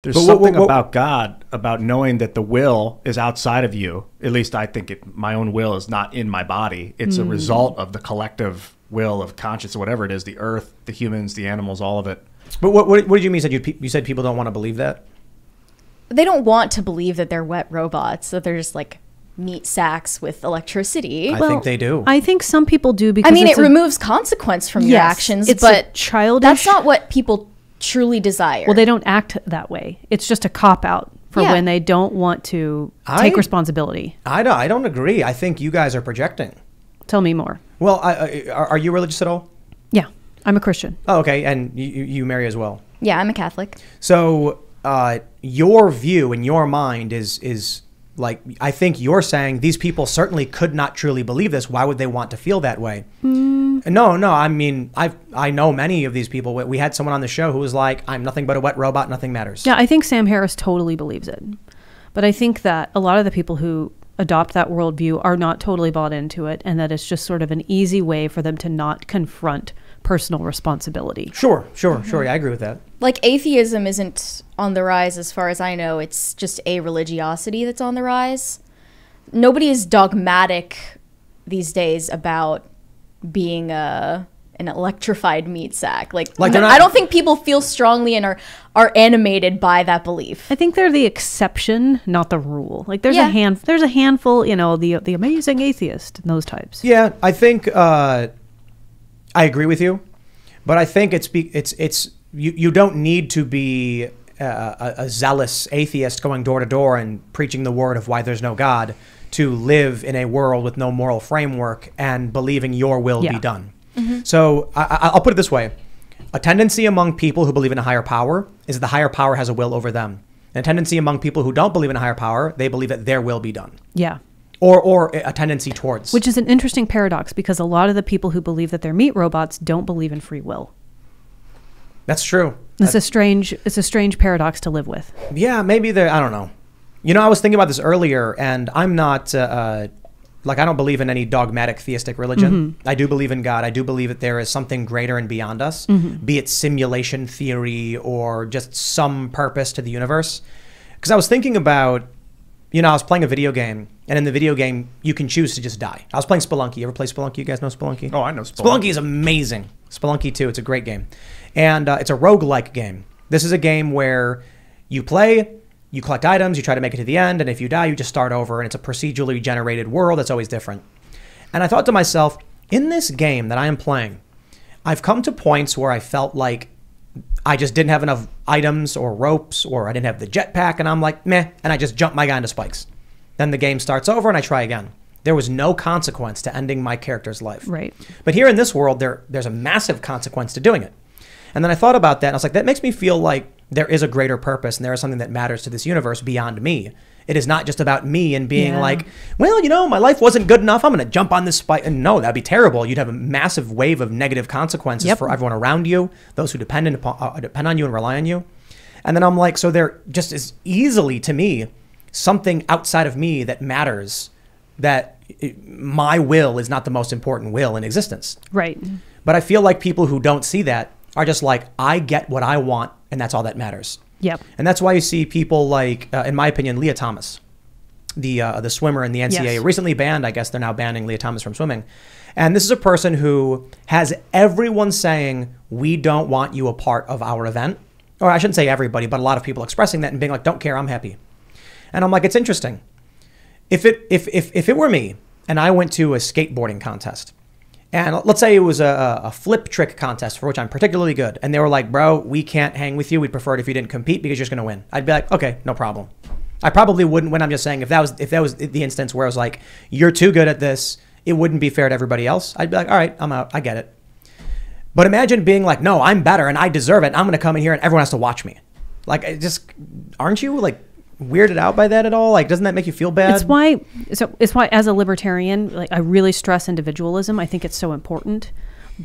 There's something about God, about knowing that the will is outside of you. At least I think my own will is not in my body. It's a result of the collective will of conscience, or whatever it is, the earth, the humans, the animals, all of it. But what did you mean? You said people don't want to believe that? They don't want to believe that they're wet robots, that they're just like meat sacks with electricity. I think they do. I think some people do because it removes consequence from your actions, but childish. That's not what people truly desire. Well, they don't act that way. It's just a cop-out for when they don't want to take responsibility. I don't agree. I think you guys are projecting. Tell me more. Well, are you religious at all? Yeah, I'm a Christian. Oh, okay. And you marry as well? Yeah, I'm a Catholic. So your view in your mind is like, I think you're saying these people certainly could not truly believe this. Why would they want to feel that way? No. I mean, I know many of these people. We had someone on the show who was like, I'm nothing but a wet robot. Nothing matters. Yeah, I think Sam Harris totally believes it. But I think that a lot of the people who adopt that worldview are not totally bought into it, and that it's just sort of an easy way for them to not confront personal responsibility. Sure. Yeah, I agree with that. Like, atheism isn't on the rise as far as I know. It's just a religiosity that's on the rise. Nobody is dogmatic these days about being an electrified meat sack. Like I don't think people feel strongly and are animated by that belief. I think they're the exception, not the rule. Like there's a handful, the amazing atheist and those types. Yeah, I think I agree with you, but I think it's you don't need to be a zealous atheist going door to door and preaching the word of why there's no God to live in a world with no moral framework and believing your will be done. So I'll put it this way. A tendency among people who believe in a higher power is that the higher power has a will over them. And a tendency among people who don't believe in a higher power, they believe that their will be done. Yeah. Or a tendency towards. Which is an interesting paradox, because a lot of the people who believe that they're meat robots don't believe in free will. That's true. It's a strange paradox to live with. Yeah, maybe I don't know. I was thinking about this earlier, and I'm not, I don't believe in any dogmatic theistic religion. I do believe in God. I do believe that there is something greater and beyond us, be it simulation theory or just some purpose to the universe. Because I was thinking about, I was playing a video game, and in the video game, you can choose to just die. I was playing Spelunky. You ever play Spelunky? You guys know Spelunky? Oh, I know Spelunky. Spelunky is amazing. Spelunky 2, it's a great game. And it's a roguelike game. This is a game where you play, you collect items, you try to make it to the end, and if you die, you just start over, and it's a procedurally generated world that's always different. And I thought to myself, in this game that I am playing, I've come to points where I felt like I just didn't have enough items or ropes, or I didn't have the jetpack, and I'm like, meh, and I just jump my guy into spikes. Then the game starts over, and I try again. There was no consequence to ending my character's life. Right. But here in this world, there's a massive consequence to doing it. And then I thought about that, and I was like, that makes me feel like there is a greater purpose, and there is something that matters to this universe beyond me. It is not just about me and being like, well, my life wasn't good enough. I'm going to jump on this spike. And no, that'd be terrible. You'd have a massive wave of negative consequences for everyone around you, those who depend on you and rely on you. And then I'm like, so there just is easily, to me, something outside of me that matters, that my will is not the most important will in existence. Right. But I feel like people who don't see that are just like, I get what I want, and that's all that matters. Yep. And that's why you see people like, in my opinion, Leah Thomas, the swimmer in the NCAA, recently banned. I guess they're now banning Leah Thomas from swimming. And this is a person who has everyone saying, we don't want you a part of our event. Or I shouldn't say everybody, but a lot of people expressing that and being like, don't care, I'm happy. And I'm like, it's interesting. If it were me and I went to a skateboarding contest, and let's say it was a flip trick contest for which I'm particularly good, and they were like, bro, we can't hang with you. We'd prefer it if you didn't compete because you're just going to win. I'd be like, okay, no problem. I probably wouldn't win. I'm just saying if that was the instance where I was like, you're too good at this, it wouldn't be fair to everybody else. I'd be like, all right, I'm out. I get it. But imagine being like, no, I'm better and I deserve it. I'm going to come in here and everyone has to watch me. Like, aren't you like weirded out by that at all? Like, doesn't that make you feel bad? It's why as a libertarian, like, I really stress individualism. I think it's so important.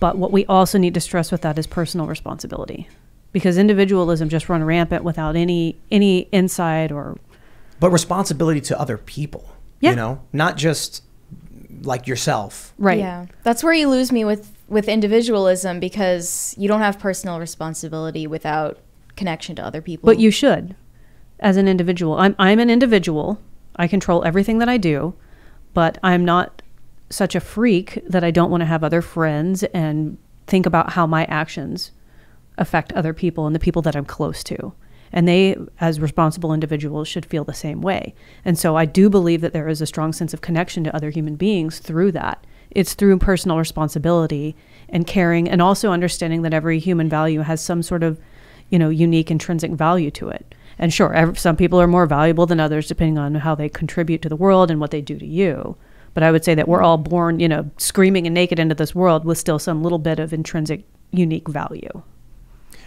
But what we also need to stress with that is personal responsibility, because individualism just run rampant without any insight or. But responsibility to other people, not just like yourself. Right. Yeah. That's where you lose me with individualism, because you don't have personal responsibility without connection to other people. But you should, as an individual. I'm an individual. I control everything that I do, but I'm not such a freak that I don't want to have other friends and think about how my actions affect other people and the people that I'm close to. And they, as responsible individuals, should feel the same way. And so I do believe that there is a strong sense of connection to other human beings through that. It's through personal responsibility and caring, and also understanding that every human value has some sort of, unique intrinsic value to it. And sure, some people are more valuable than others depending on how they contribute to the world and what they do to you. But I would say that we're all born, screaming and naked into this world with still some little bit of intrinsic, unique value.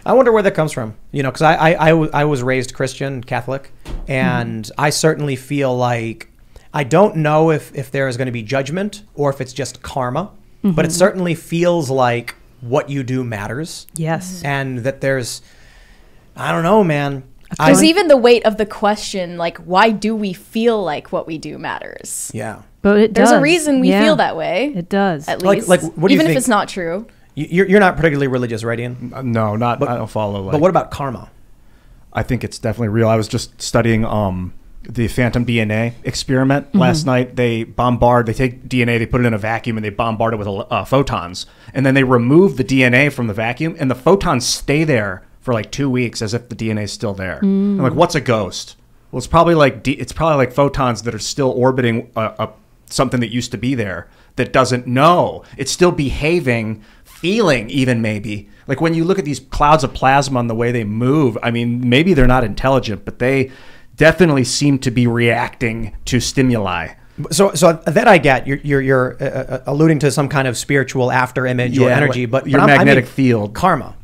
I wonder where that comes from, because I was raised Christian, Catholic, and I certainly feel like I don't know if there is going to be judgment or if it's just karma, but it certainly feels like what you do matters. Yes. And that there's, I don't know, man. There's even the weight of the question, like, why do we feel like what we do matters? Yeah. But there's a reason we feel that way. It does. At least. Like what do you even think? If it's not true. You're not particularly religious, right, Ian? No, not. I don't follow. But what about karma? I think it's definitely real. I was just studying the phantom DNA experiment last night. They take DNA, they put it in a vacuum, and they bombard it with photons, and then they remove the DNA from the vacuum, and the photons stay there for like 2 weeks as if the DNA is still there. I'm like, what's a ghost? Well, it's probably like photons that are still orbiting something that used to be there that doesn't know. It's still behaving, feeling even maybe. Like when you look at these clouds of plasma and the way they move, I mean, maybe they're not intelligent, but they definitely seem to be reacting to stimuli. So that I get. You're alluding to some kind of spiritual after image or energy, but your magnetic field. Karma.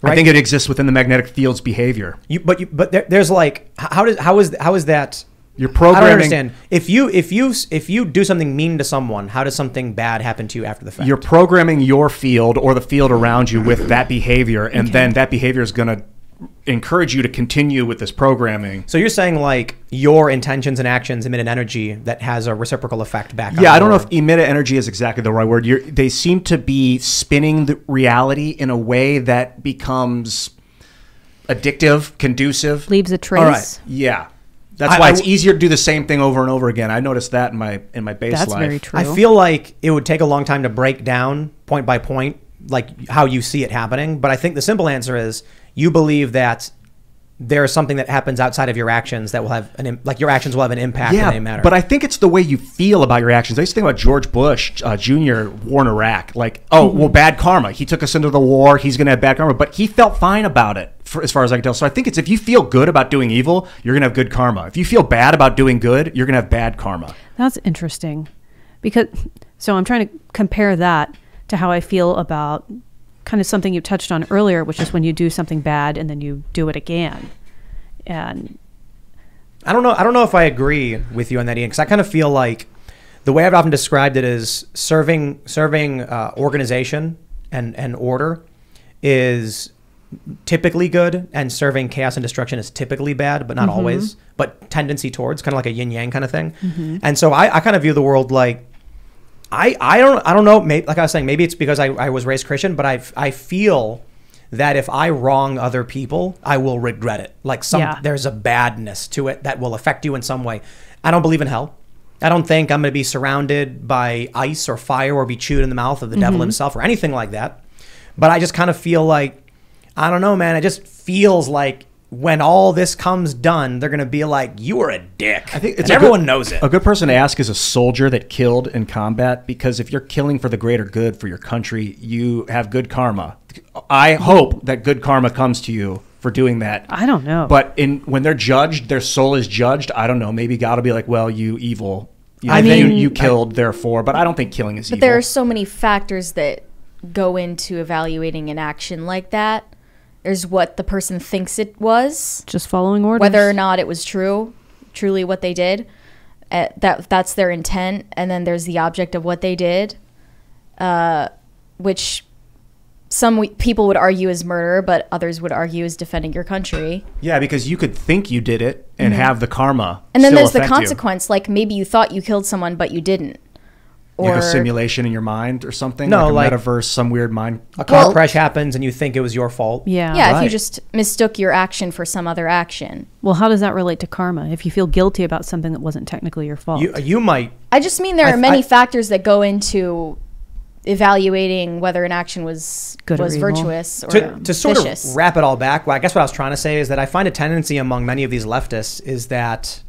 Right? I think it exists within the magnetic field's behavior. But there's like, how is that? You're programming. I don't understand. If you do something mean to someone, how does something bad happen to you after the fact? You're programming your field or the field around you with that behavior, and then that behavior is going to encourage you to continue with this programming. So you're saying like your intentions and actions emit an energy that has a reciprocal effect back. Yeah, I don't know if emitted energy is exactly the right word. They seem to be spinning the reality in a way that becomes addictive, conducive. Leaves a trace. All right. Yeah. That's why it's easier to do the same thing over and over again. I noticed that in my base life. That's very true. I feel like it would take a long time to break down point by point, like how you see it happening. But I think the simple answer is you believe that there is something that happens outside of your actions that will have your actions will have an impact and they matter. But I think it's the way you feel about your actions. I used to think about George Bush Jr. war in Iraq. Like, well, bad karma. He took us into the war. He's going to have bad karma. But he felt fine about it, as far as I can tell. So I think it's if you feel good about doing evil, you're going to have good karma. If you feel bad about doing good, you're going to have bad karma. That's interesting. So I'm trying to compare that to how I feel about kind of something you touched on earlier, which is when you do something bad and then you do it again. And I don't know if I agree with you on that, Ian, because I kind of feel like the way I've often described it is serving organization and order is typically good, and serving chaos and destruction is typically bad, but not always, but tendency towards, kind of like a yin yang kind of thing. And so I kind of view the world like, I don't know. Maybe, like I was saying, maybe it's because I was raised Christian, but I feel that if I wrong other people, I will regret it. Like there's a badness to it that will affect you in some way. I don't believe in hell. I don't think I'm going to be surrounded by ice or fire or be chewed in the mouth of the devil himself or anything like that. But I just kind of feel like, I don't know, man. It just feels like when all this comes done, they're going to be like, you were a dick. I think everyone knows it. A good person to ask is a soldier that killed in combat, because if you're killing for the greater good for your country, you have good karma. I hope that good karma comes to you for doing that. I don't know. But when they're judged, their soul is judged. I don't know. Maybe God will be like, well, you evil. You killed, therefore. But I don't think killing is evil. But there are so many factors that go into evaluating an action like that. There's what the person thinks it was. Just following orders. Whether or not it was truly what they did. That's their intent. And then there's the object of what they did, which some people would argue is murder, but others would argue is defending your country. Yeah, because you could think you did it and have the karma. And then there's the consequence. Like maybe you thought you killed someone, but you didn't. or like a simulation in your mind or something? No, like a like metaverse, some weird mind. a car crash happens and you think it was your fault. Yeah. yeah, if you Right. just mistook your action for some other action. Well, how does that relate to karma? If you feel guilty about something that wasn't technically your fault. You might. I just mean there are many factors that go into evaluating whether an action was Good or evil. virtuous or To sort vicious. of wrap it all back, well, I guess what I was trying to say is that I find a tendency among many of these leftists is that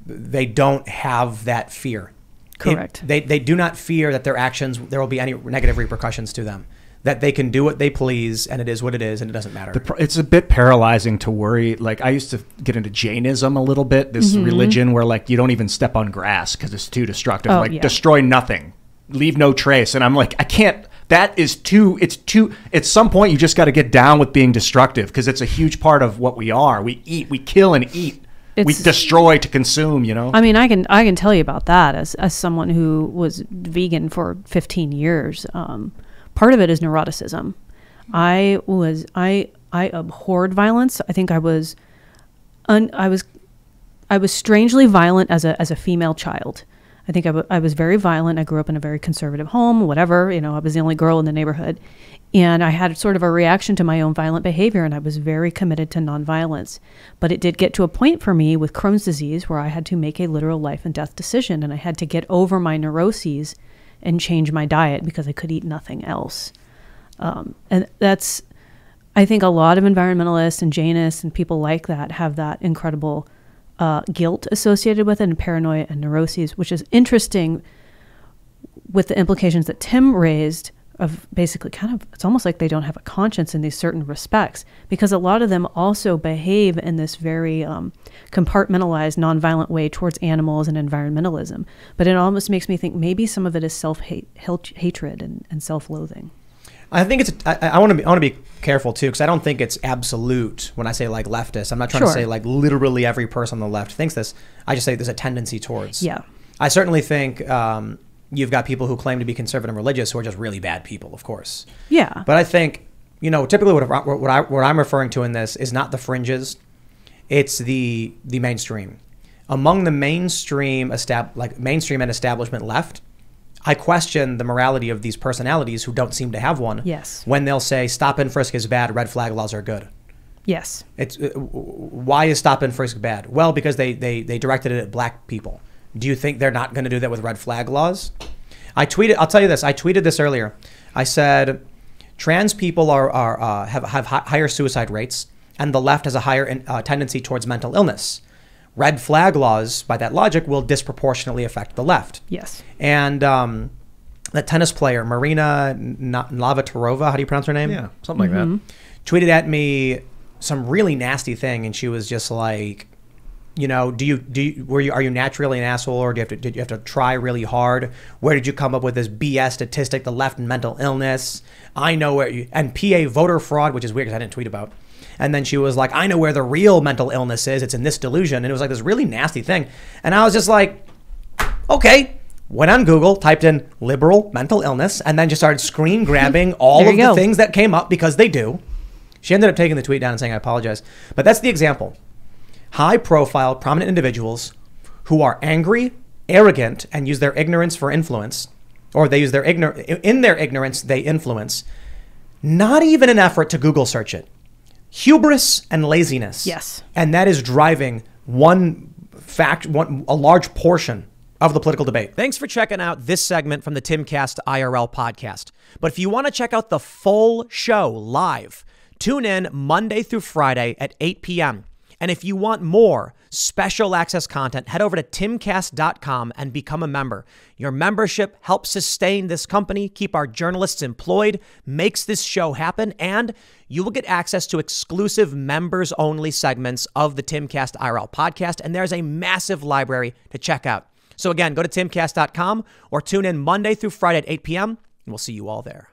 they don't have that fear. Correct. They do not fear that their actions, there will be any negative repercussions to them. That they can do what they please and it is what it is and it doesn't matter. It's a bit paralyzing to worry. Like I used to get into Jainism a little bit, this religion where like you don't even step on grass because it's too destructive. Oh, like yeah. destroy nothing, leave no trace. And I'm like, I can't. That is too. It's too. At some point, you just got to get down with being destructive because it's a huge part of what we are. We eat, we kill, and eat. We destroy to consume. You know. I mean, I can tell you about that as someone who was vegan for 15 years. Part of it is neuroticism. I abhorred violence. I think I was strangely violent as a female child. I think I was very violent. I grew up in a very conservative home, whatever, I was the only girl in the neighborhood. And I had sort of a reaction to my own violent behavior, and I was very committed to nonviolence. But it did get to a point for me with Crohn's disease where I had to make a literal life and death decision, and I had to get over my neuroses and change my diet because I could eat nothing else. And that's, I think a lot of environmentalists and Jainists and people like that have that incredible guilt associated with it, and paranoia and neuroses, which is interesting with the implications that Tim raised of basically kind of, it's almost like they don't have a conscience in these certain respects, because a lot of them also behave in this very compartmentalized, nonviolent way towards animals and environmentalism. But it almost makes me think maybe some of it is self-hatred and self-loathing. I think I want to be careful too, because I don't think it's absolute when I say like leftist. I'm not trying to say like literally every person on the left thinks this. I just say there's a tendency towards. Yeah. I certainly think you've got people who claim to be conservative and religious who are just really bad people, of course. Yeah. But I think, typically what I'm referring to in this is not the fringes, it's the mainstream. Among the mainstream and establishment left, I question the morality of these personalities who don't seem to have one. Yes. When they'll say stop and frisk is bad, red flag laws are good. Yes. It's why is stop and frisk bad? Well, because they directed it at black people. Do you think they're not going to do that with red flag laws? I'll tell you this. I tweeted this earlier. I said trans people have higher suicide rates, and the left has a higher tendency towards mental illness. Red flag laws, by that logic, will disproportionately affect the left. Yes. And that tennis player, Marina Navratilova, how do you pronounce her name? Yeah, something like that. Tweeted at me some really nasty thing, and she was just like, are you naturally an asshole, or did you have to try really hard? Where did you come up with this BS statistic, the left and mental illness? I know and PA voter fraud, which is weird because I didn't tweet about. And then she was like, I know where the real mental illness is. It's in this delusion. And it was like this really nasty thing. And I was just like, okay. Went on Google, typed in liberal mental illness, and then just started screen grabbing all of the things that came up, because they do. She ended up taking the tweet down and saying, I apologize. But that's the example. High profile, prominent individuals who are angry, arrogant, and use their ignorance for influence, or they use in their ignorance, they influence. Not even an effort to Google search it. Hubris and laziness. Yes. And that is driving a large portion of the political debate. Thanks for checking out this segment from the Timcast IRL podcast. But if you want to check out the full show live, tune in Monday through Friday at 8 p.m. And if you want more special access content, head over to timcast.com and become a member. Your membership helps sustain this company, keep our journalists employed, makes this show happen, and you will get access to exclusive members-only segments of the Timcast IRL podcast, and there's a massive library to check out. So again, go to timcast.com or tune in Monday through Friday at 8 p.m., and we'll see you all there.